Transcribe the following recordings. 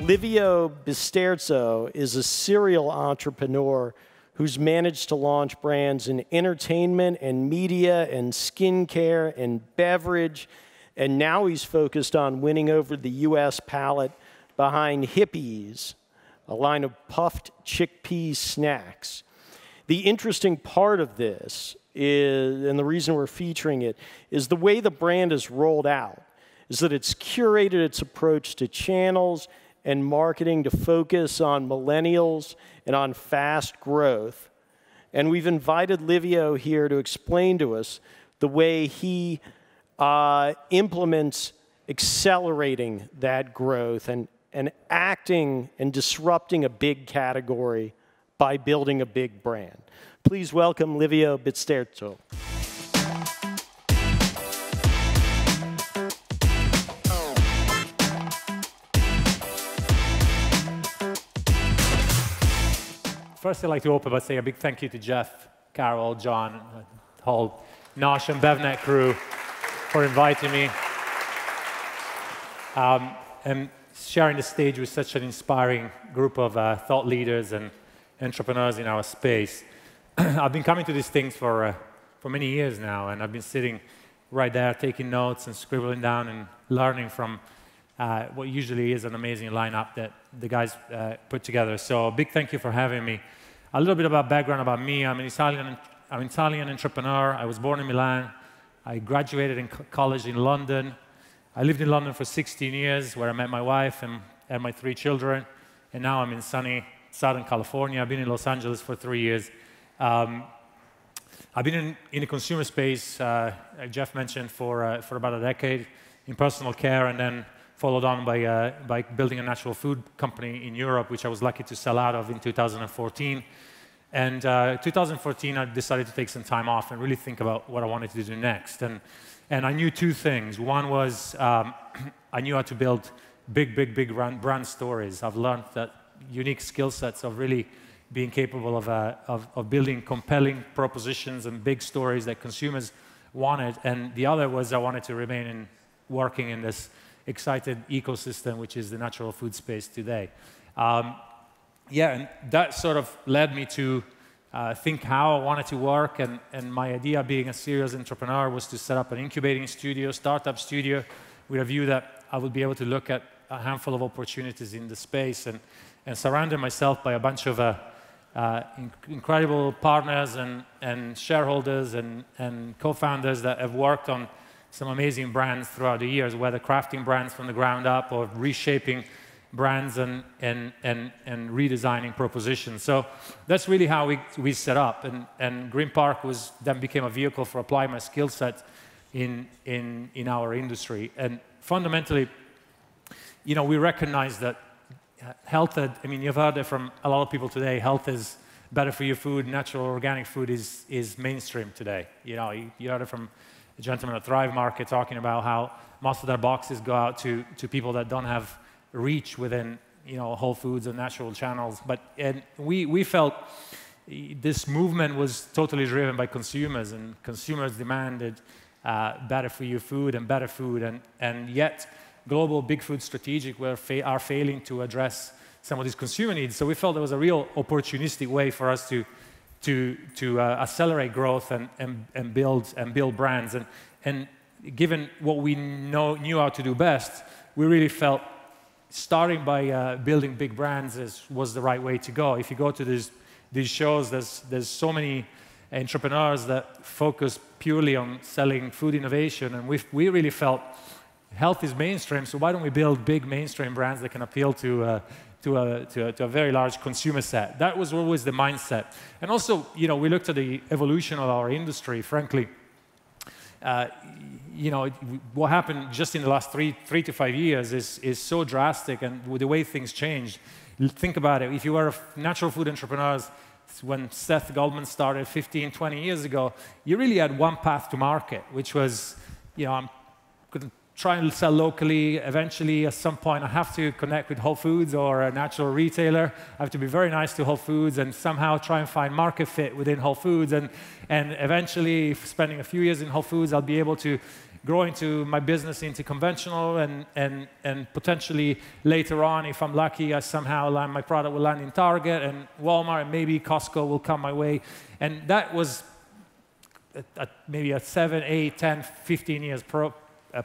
Livio Bisterzo is a serial entrepreneur who's managed to launch brands in entertainment and media and skincare and beverage, and now he's focused on winning over the US palate behind Hippeas, a line of puffed chickpea snacks. The interesting part of this is, and the reason we're featuring it, is the way the brand is rolled out, is that it's curated its approach to channels and marketing to focus on millennials and on fast growth. And we've invited Livio here to explain to us the way he implements accelerating that growth and acting and disrupting a big category by building a big brand. Please welcome Livio Bisterzo. First, I'd like to open by saying a big thank you to Jeff, Carol, John, the whole NOSH and BevNet crew for inviting me and sharing the stage with such an inspiring group of thought leaders and entrepreneurs in our space. I've been coming to these things for many years now, and I've been sitting right there taking notes and scribbling down and learning from what usually is an amazing lineup that the guys put together. So a big thank you for having me. A little bit about background about me. I'm an Italian entrepreneur. I was born in Milan. I graduated in college in London. I lived in London for 16 years, where I met my wife and my 3 children. And now I'm in sunny Southern California. I've been in Los Angeles for 3 years. I've been in the consumer space, Jeff mentioned, for about a decade in personal care, and then followed on by building a natural food company in Europe, which I was lucky to sell out of in 2014. And 2014, I decided to take some time off and really think about what I wanted to do next. And I knew 2 things. One was I knew how to build big brand stories. I've learned that unique skill sets of really being capable of building compelling propositions and big stories that consumers wanted. And the other was I wanted to remain working in this excited ecosystem, which is the natural food space today. Yeah, and that sort of led me to think how I wanted to work, and my idea, being a serious entrepreneur, was to set up an incubating studio, startup studio, with a view that I would be able to look at a handful of opportunities in the space and surrounded myself by a bunch of incredible partners and shareholders and co-founders that have worked on some amazing brands throughout the years, whether crafting brands from the ground up or reshaping brands and redesigning propositions. So that's really how we set up. And Green Park then became a vehicle for applying my skill set in our industry. And fundamentally, you know, we recognize that health, I mean, you've heard it from a lot of people today, health is better for your food, natural organic food is mainstream today. You know, you heard it from a gentleman at Thrive Market talking about how most of their boxes go out to people that don't have reach within, you know, Whole Foods and natural channels. And we felt this movement was totally driven by consumers, and consumers demanded better for you food and better food, and yet global big food strategic are failing to address some of these consumer needs. So we felt there was a real opportunistic way for us to accelerate growth and build brands. And given what we knew how to do best, we really felt starting by building big brands was the right way to go. If you go to these shows, there's so many entrepreneurs that focus purely on selling food innovation, and we really felt health is mainstream, so why don't we build big mainstream brands that can appeal to a very large consumer set? That was always the mindset. And also, you know, we looked at the evolution of our industry. Frankly, you know, what happened just in the last three to 5 years is so drastic, and with the way things changed. Think about it. If you were a natural food entrepreneur when Seth Goldman started 15, 20 years ago, you really had one path to market, which was, you know, I'm going to try and sell locally. Eventually, at some point, I have to connect with Whole Foods or a natural retailer. I have to be very nice to Whole Foods and somehow try and find market fit within Whole Foods. And eventually, spending a few years in Whole Foods, I'll be able to into my business into conventional, and potentially later on, if I'm lucky, I somehow my product will land in Target and Walmart, and maybe Costco will come my way. And that was maybe a 7, 8, 10, 15 years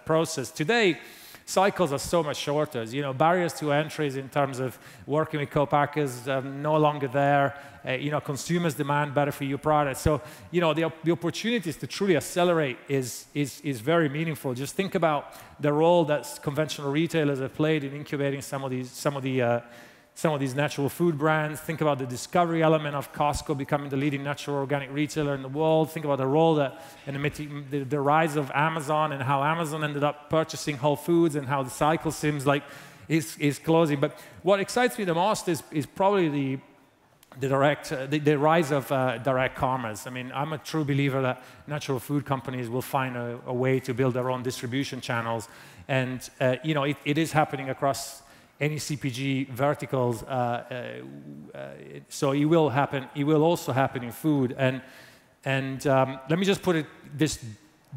process. Today, cycles are so much shorter. You know, barriers to entries in terms of working with co-packers are no longer there. You know, consumers demand better for you products. So, you know, the opportunities to truly accelerate is very meaningful. Just think about the role that conventional retailers have played in incubating some of these natural food brands. Think about the discovery element of Costco becoming the leading natural organic retailer in the world. Think about the role that, and the rise of Amazon, and how Amazon ended up purchasing Whole Foods, and how the cycle seems like is closing. But what excites me the most is probably the rise of direct commerce. I mean, I'm a true believer that natural food companies will find a way to build their own distribution channels. And you know, it is happening across any CPG verticals, so it will happen. It will also happen in food. And let me just put it: this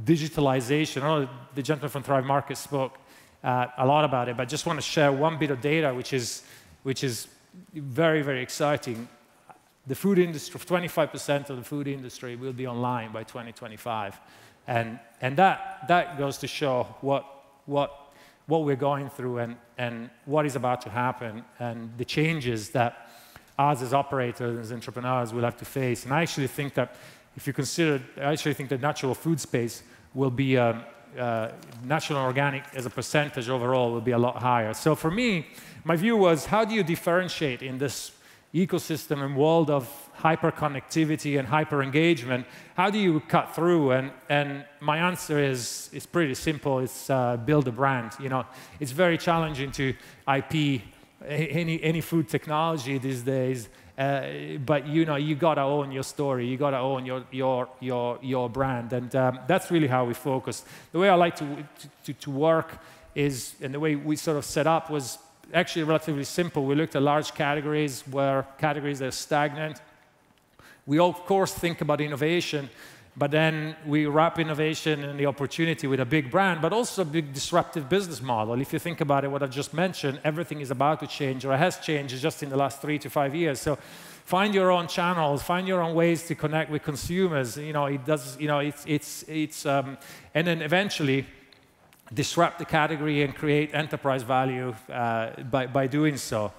digitalization. I know the gentleman from Thrive Market spoke a lot about it, but I just want to share one bit of data, which is very, very exciting. The food industry, 25% of the food industry will be online by 2025, and that goes to show what we're going through and what is about to happen, and the changes that us as operators, as entrepreneurs, will have to face. And I actually think that if you consider, the natural food space will be, natural and organic as a percentage overall will be a lot higher. So for me, my view was, how do you differentiate in this ecosystem and world of hyper-connectivity and hyper-engagement? How do you cut through? And my answer is pretty simple. It's build a brand. You know, it's very challenging to IP any food technology these days. But you know, you gotta own your story. You gotta own your brand, and that's really how we focus. The way I like to work is, and the way we sort of set up was actually relatively simple. We looked at large categories that are stagnant. We of course think about innovation, but then we wrap innovation and the opportunity with a big brand, but also a big disruptive business model. If you think about it, what I've just mentioned, everything is about to change, or has changed just in the last 3 to 5 years. So find your own channels, find your own ways to connect with consumers. You know, it does. You know, and then eventually disrupt the category and create enterprise value by doing so.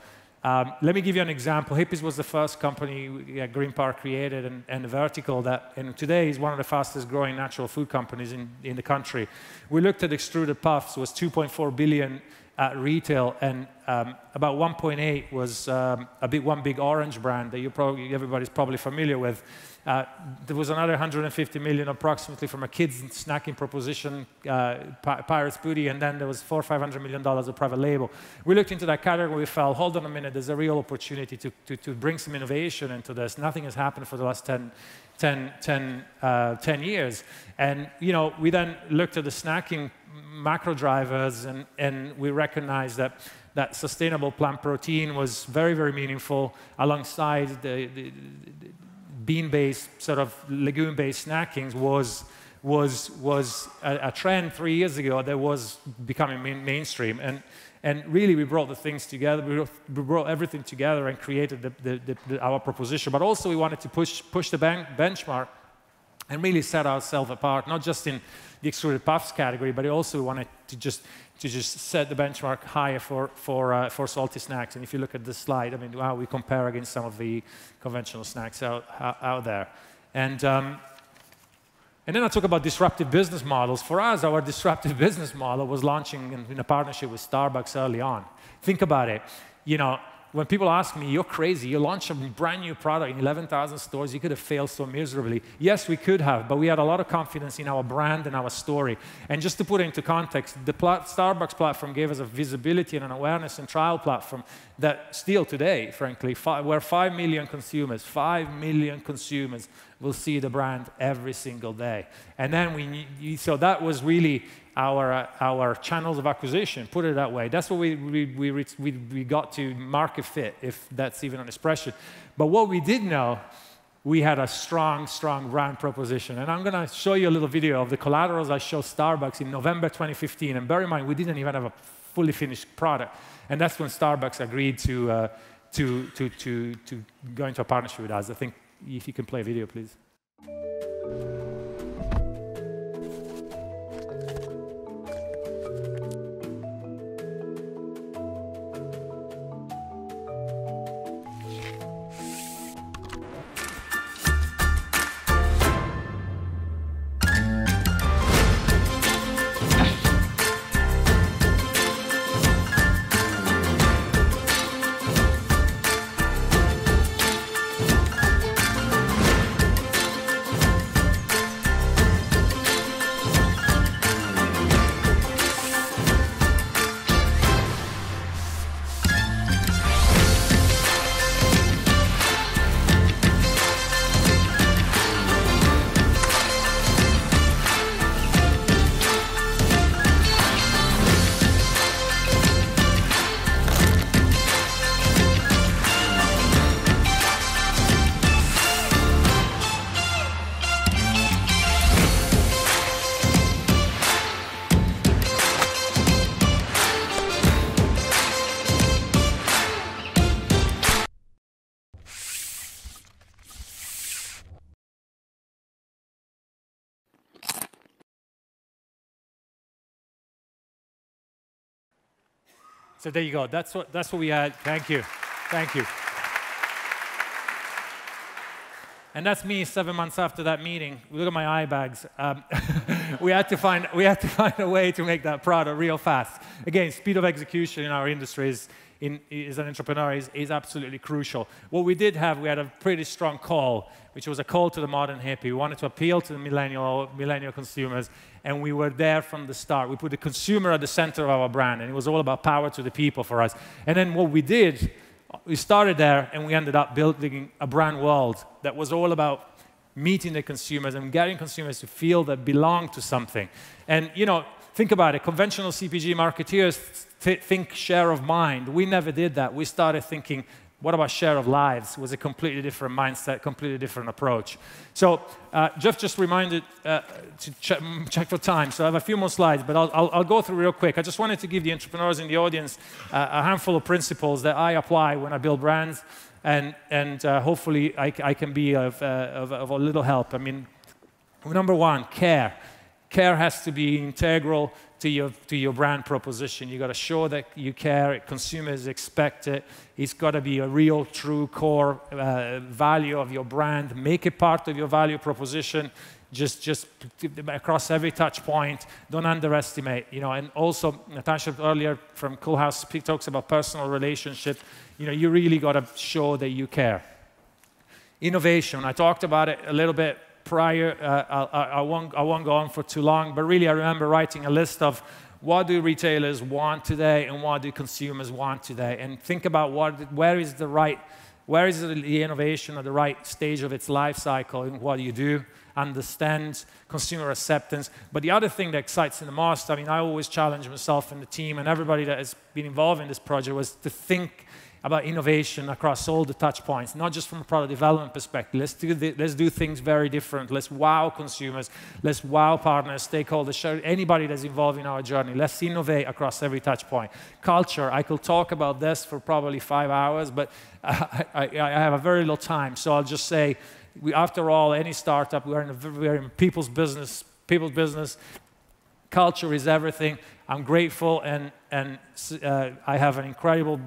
Let me give you an example. Hippeas was the first company Green Park created, and a vertical that, and today is one of the fastest growing natural food companies in the country. We looked at extruded puffs. It was 2.4 billion at retail, and about 1.8 was one big orange brand that everybody's probably familiar with. There was another 150 million approximately from a kids snacking proposition, Pirates Booty, and then there was $400 or $500 million of private label. We looked into that category. We felt, hold on a minute, there's a real opportunity to bring some innovation into this. Nothing has happened for the last 10 years. And you know, we then looked at the snacking macro drivers, and we recognized that sustainable plant protein was very, very meaningful alongside the bean-based, sort of legume-based snackings was a trend 3 years ago that was becoming mainstream. And really, we brought the things together. We brought everything together and created our proposition. But also, we wanted to push the benchmark and really set ourselves apart, not just in the extruded puffs category, but also we wanted to just set the benchmark higher for salty snacks. And if you look at this slide, I mean, wow, we compare against some of the conventional snacks out there. And then I talk about disruptive business models. For us, our disruptive business model was launching in a partnership with Starbucks early on. Think about it. You know, when people ask me, you're crazy, you launched a brand new product in 11,000 stores, you could have failed so miserably. Yes, we could have, but we had a lot of confidence in our brand and our story. And just to put it into context, the Starbucks platform gave us a visibility and an awareness and trial platform that still today, frankly, where 5 million consumers will see the brand every single day. And then so that was really our channels of acquisition, put it that way. That's what we got to market fit, if that's even an expression. But what we did know we had a strong, strong brand proposition. And I'm going to show you a little video of the collaterals I showed Starbucks in November 2015. And bear in mind, we didn't even have a fully finished product. And that's when Starbucks agreed to go into a partnership with us. I think if you can play a video, please. So there you go. That's what we had. Thank you. Thank you. And that's me 7 months after that meeting. Look at my eye bags. We had to find a way to make that product real fast. Again, speed of execution in our industry as an entrepreneur is absolutely crucial. What we did have, we had a pretty strong call, which was a call to the modern hippie. We wanted to appeal to the millennial consumers, and we were there from the start. We put the consumer at the center of our brand, and it was all about power to the people for us. And then what we did, we started there, and we ended up building a brand world that was all about meeting the consumers and getting consumers to feel that belong to something. And, you know, think about it. Conventional CPG marketeers think share of mind. We never did that. We started thinking, what about share of lives? It was a completely different mindset, completely different approach. So Jeff just reminded to check for time. So I have a few more slides, but I'll go through real quick. I just wanted to give the entrepreneurs in the audience a handful of principles that I apply when I build brands, and hopefully I can be of a little help. I mean, number one, care. Care has to be integral to your brand proposition. You got to show that you care. Consumers expect it. It's got to be a real, true core value of your brand. Make it part of your value proposition. Just across every touch point. Don't underestimate. You know, and also Natasha earlier from Cool House talks about personal relationship. You know, you really got to show that you care. Innovation. I talked about it a little bit prior. I won't go on for too long, but really I remember writing a list of what do retailers want today and what do consumers want today, and think about where is the innovation at the right stage of its life cycle and what do you do, understand consumer acceptance. But the other thing that excites me the most, I mean, I always challenge myself and the team and everybody that has been involved in this project was to think about innovation across all the touch points, not just from a product development perspective. Let's do things very different. Let's wow consumers. Let's wow partners, stakeholders, anybody that's involved in our journey. Let's innovate across every touch point. Culture, I could talk about this for probably 5 hours, but I have a very little time. So I'll just say, after all, any startup, we're in people's business. Culture is everything. I'm grateful, and I have an incredible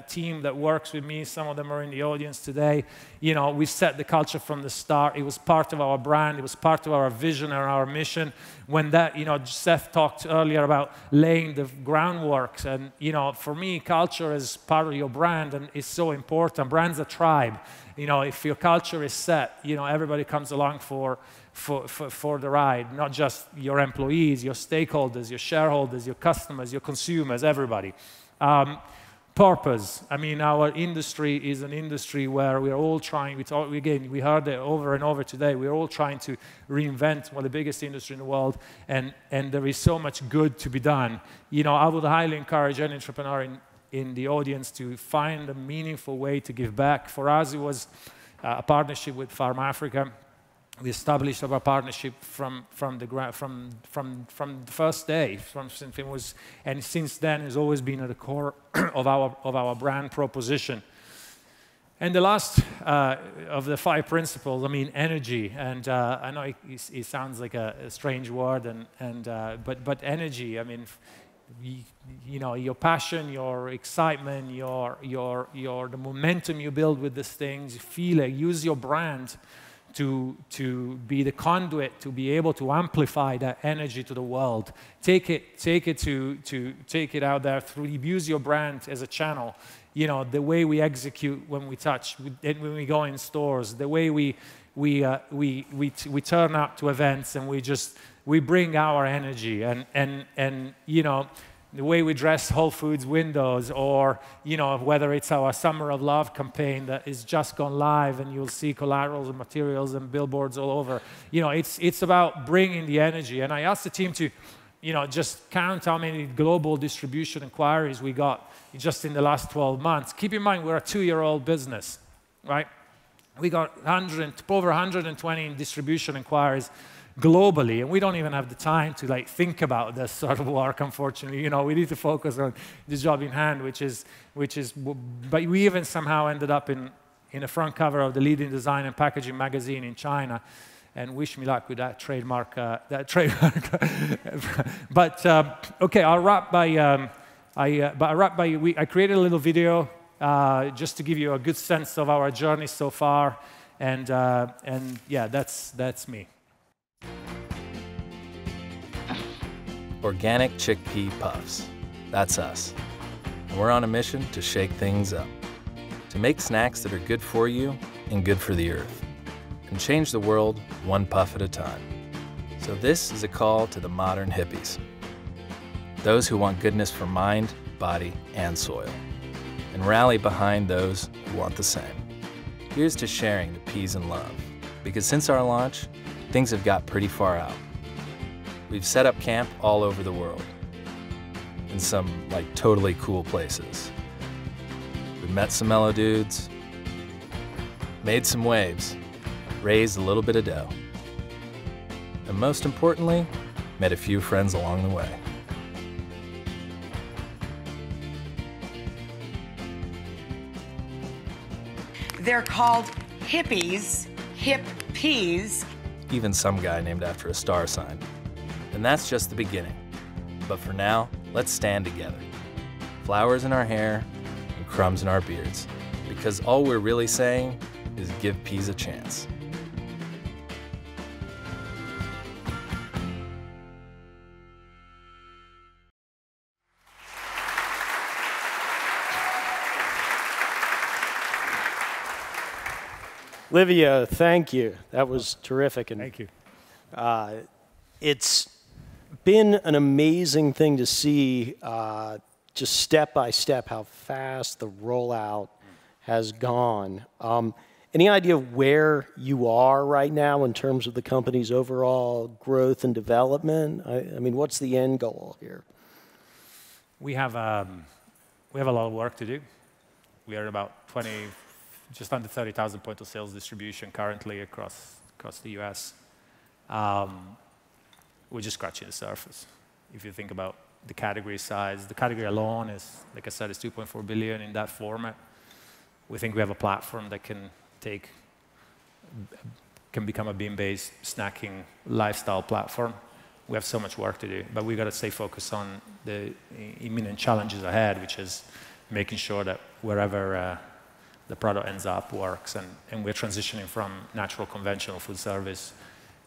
team that works with me. Some of them are in the audience today. You know, we set the culture from the start. It was part of our brand. It was part of our vision and our mission. When that, you know, Seth talked earlier about laying the groundwork, and you know, for me, culture is part of your brand, and it's so important. Brand's a tribe. You know, if your culture is set, you know, everybody comes along for the ride, not just your employees, your stakeholders, your shareholders, your customers, your consumers, everybody. Purpose. I mean, our industry is an industry where we're all trying, again, we heard it over and over today, we're all trying to reinvent one of the biggest industries in the world, and there is so much good to be done. You know, I would highly encourage any entrepreneur in the audience to find a meaningful way to give back. For us, it was a partnership with Farm Africa. We established our partnership from the first day, and since then has always been at the core of our brand proposition. And the last of the 5 principles, I mean, energy. And I know it sounds like a strange word, but energy. I mean, you know, your passion, your excitement, the momentum you build with these things. You feel it. Use your brand to be the conduit, to be able to amplify that energy to the world. Take it out there through. Use your brand as a channel. You know, the way we execute when we touch, when we go in stores, the way we turn up to events and we bring our energy, and you know, the way we dress Whole Foods windows, or you know, whether it's our Summer of Love campaign that is just gone live, and you'll see collaterals and materials and billboards all over. You know, it's about bringing the energy. And I asked the team to, you know, just count how many global distribution inquiries we got just in the last 12 months. Keep in mind, we're a 2-year-old business, right? We got over 120 distribution inquiries globally, and we don't even have the time to like think about this sort of work, unfortunately. You know, we need to focus on the job in hand, which is. But we even somehow ended up in the front cover of the leading design and packaging magazine in China. And wish me luck with that trademark. But okay, I'll wrap by. I created a little video just to give you a good sense of our journey so far, and yeah, that's me. Organic chickpea puffs. That's us. And we're on a mission to shake things up, to make snacks that are good for you and good for the earth, and change the world one puff at a time. So this is a call to the modern hippies, those who want goodness for mind, body, and soil, and rally behind those who want the same. Here's to sharing the peas and love, because since our launch, things have got pretty far out. We've set up camp all over the world, in some like totally cool places. We've met some mellow dudes, made some waves, raised a little bit of dough, and most importantly, met a few friends along the way. They're called hippies, hip peas. Even some guy named after a star sign. And that's just the beginning. But for now, let's stand together. Flowers in our hair and crumbs in our beards. Because all we're really saying is give peas a chance. Livio, thank you. That was terrific. And Thank you. It's been an amazing thing to see, just step by step, how fast the rollout has gone. Any idea of where you are right now in terms of the company's overall growth and development? I mean, what's the end goal here? We have a lot of work to do. We are about just under 30,000 point of sales distribution currently across the US. We're just scratching the surface. If you think about the category size, the category alone is, like I said, is 2.4 billion in that format. We think we have a platform that can become a bean-based snacking lifestyle platform. We have so much work to do, but we've got to stay focused on the imminent challenges ahead, which is making sure that wherever the product ends up works, and we're transitioning from natural conventional food service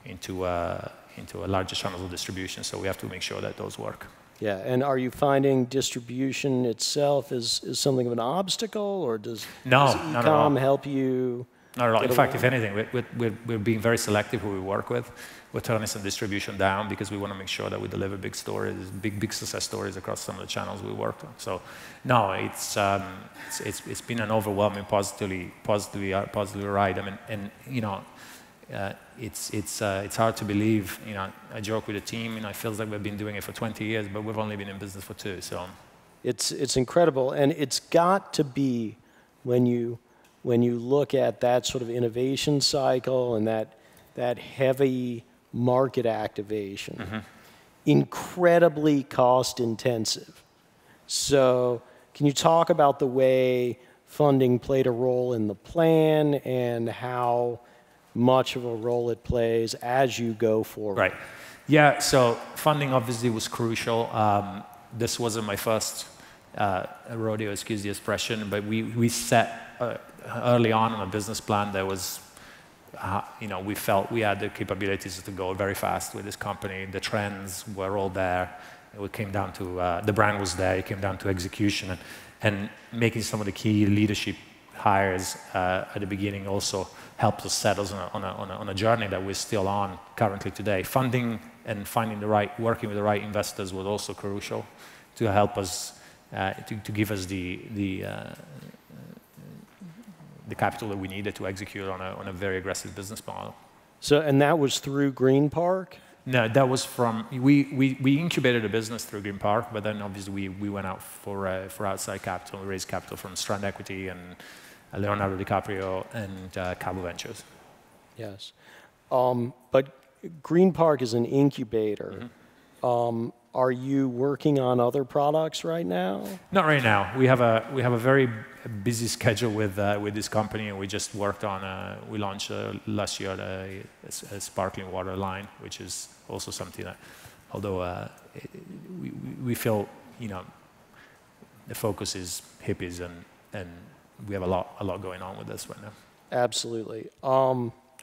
into a larger channel of distribution, so we have to make sure that those work. Yeah, and are you finding distribution itself is something of an obstacle, or does e-com help you? Not at all. In fact, if anything, we're being very selective who we work with. We're turning some distribution down because we want to make sure that we deliver big stories, big success stories across some of the channels we work on. So, no, it's been an overwhelming positively ride. I mean, and you know, it's hard to believe. You know, I joke with the team. You know, it feels like we've been doing it for 20 years, but we've only been in business for 2. So, it's incredible, and it's got to be when when you look at that sort of innovation cycle and that heavy market activation, incredibly cost intensive. So can you talk about the way funding played a role in the plan and how much of a role it plays as you go forward? Right. Yeah, so funding obviously was crucial. This wasn't my first rodeo, excuse the expression, but we set early on a business plan that was, we felt we had the capabilities to go very fast with this company. The trends were all there. It came down to, the brand was there, it came down to execution and making some of the key leadership hires at the beginning also helped us set us on a journey that we're still on currently today. Funding and working with the right investors was also crucial to help us, to give us the capital that we needed to execute on a very aggressive business model. So, and that was through Green Park? No, that was from, we incubated a business through Green Park, but then obviously we went out for outside capital. We raised capital from Strand Equity and Leonardo DiCaprio and Cabo Ventures. Yes. But Green Park is an incubator. Are you working on other products right now? Not right now. We have a very busy schedule with this company, and we just worked on. We launched last year a sparkling water line, which is also something that, although we feel the focus is Hippeas, and we have a lot going on with this right now. Absolutely.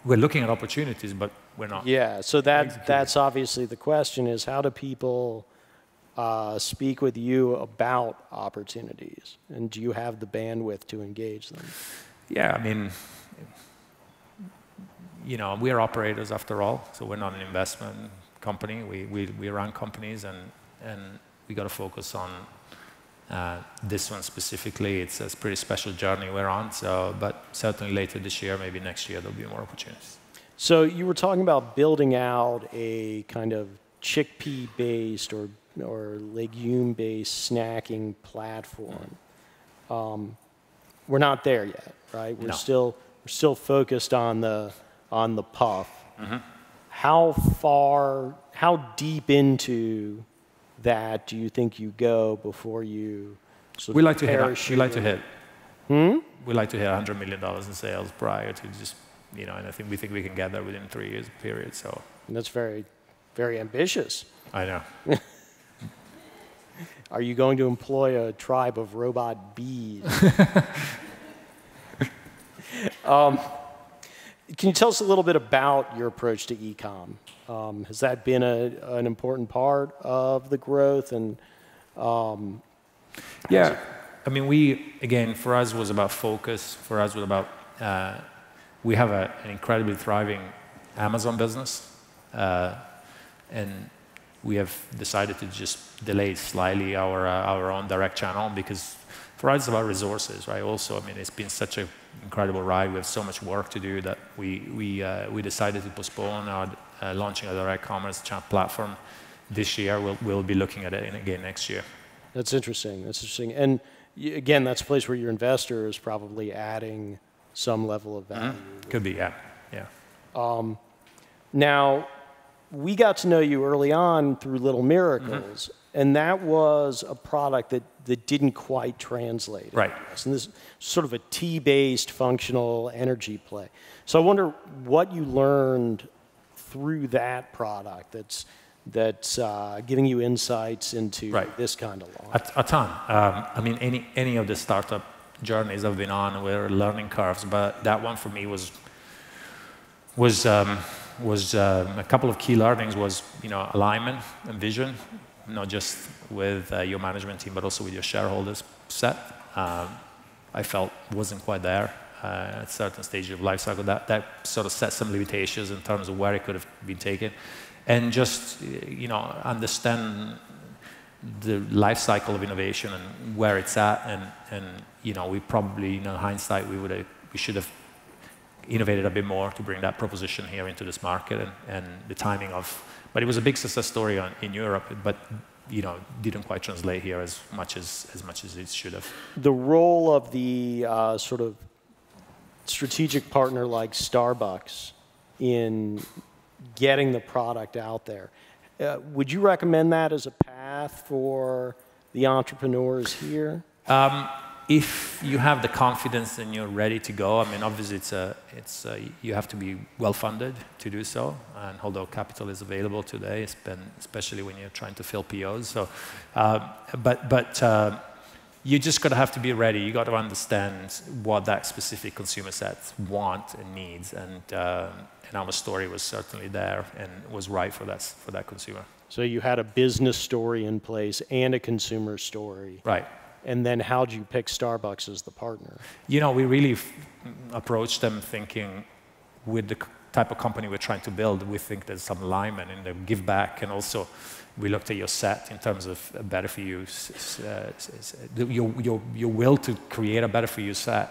We're looking at opportunities, but we're not. Yeah, so that's obviously the question is how do people speak with you about opportunities? And do you have the bandwidth to engage them? Yeah, I mean, we're operators after all, so we're not an investment company. We run companies, and we got to focus on this one specifically. It's a pretty special journey we're on. So, but certainly later this year, maybe next year, there'll be more opportunities. So you were talking about building out a kind of chickpea-based or legume-based snacking platform. We're not there yet, right? We're still focused on the puff. How deep into that do you think you go before you sort of parachute? We like to hit. We like to hit $100 million in sales prior to just, and I think we can get there within 3 years period. So and that's very, very ambitious. I know. Are you going to employ a tribe of robot bees? Can you tell us a little bit about your approach to e-com? Has that been an important part of the growth? And yeah, I mean, for us, was about focus. For us, was about we have an incredibly thriving Amazon business, and we have decided to just delay slightly our own direct channel because for us, it's about resources, right? Also, I mean, it's been such an incredible ride. We have so much work to do that we decided to postpone our launching a direct commerce platform this year. We'll be looking at it again next year. That's interesting. That's interesting. And again, that's a place where your investor is probably adding some level of value. Could be, yeah. Now, we got to know you early on through Little Miracles, and that was a product that didn't quite translate. Right. And this is sort of a tea-based functional energy play. So I wonder what you learned through that product that's giving you insights into this kind of launch. A ton. I mean, any of the startup journeys I've been on were learning curves, but that one for me was a couple of key learnings was, alignment and vision, not just with your management team, but also with your shareholders set. I felt wasn't quite there at a certain stage of life cycle. That sort of set some limitations in terms of where it could have been taken. And just, understand the life cycle of innovation and where it's at. And we probably, in hindsight, we should have innovated a bit more to bring that proposition here into this market and the timing of, but it was a big success story in Europe, but didn't quite translate here as much as it should have. The role of the sort of strategic partner like Starbucks in getting the product out there. Would you recommend that as a path for the entrepreneurs here? If you have the confidence and you're ready to go, I mean, obviously you have to be well-funded to do so. And although capital is available today, especially when you're trying to fill POs. So, you just got to have to be ready. You got to understand what that specific consumer set wants and needs, and our story was certainly there and was right for that consumer. So you had a business story in place and a consumer story. Right. And then how'd you pick Starbucks as the partner? You know, we really approached them thinking with the type of company we're trying to build, we think there's some alignment in the give back, and also we looked at your set in terms of better for you, your will to create a better for you set,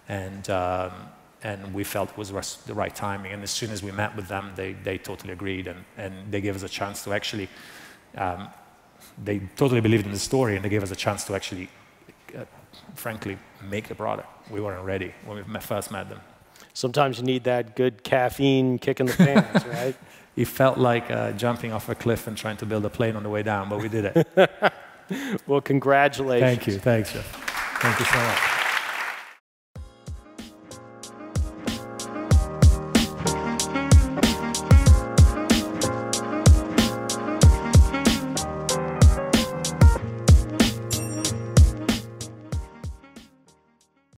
and we felt it was the right timing. And as soon as we met with them, they totally agreed, and they gave us a chance to actually, they totally believed in the story, and they gave us a chance to actually, frankly, make the product. We weren't ready when we first met them. Sometimes you need that good caffeine kick in the pants, right? It felt like jumping off a cliff and trying to build a plane on the way down, but we did it. Well, congratulations. Thank you. Thanks, Jeff. Thank you so much.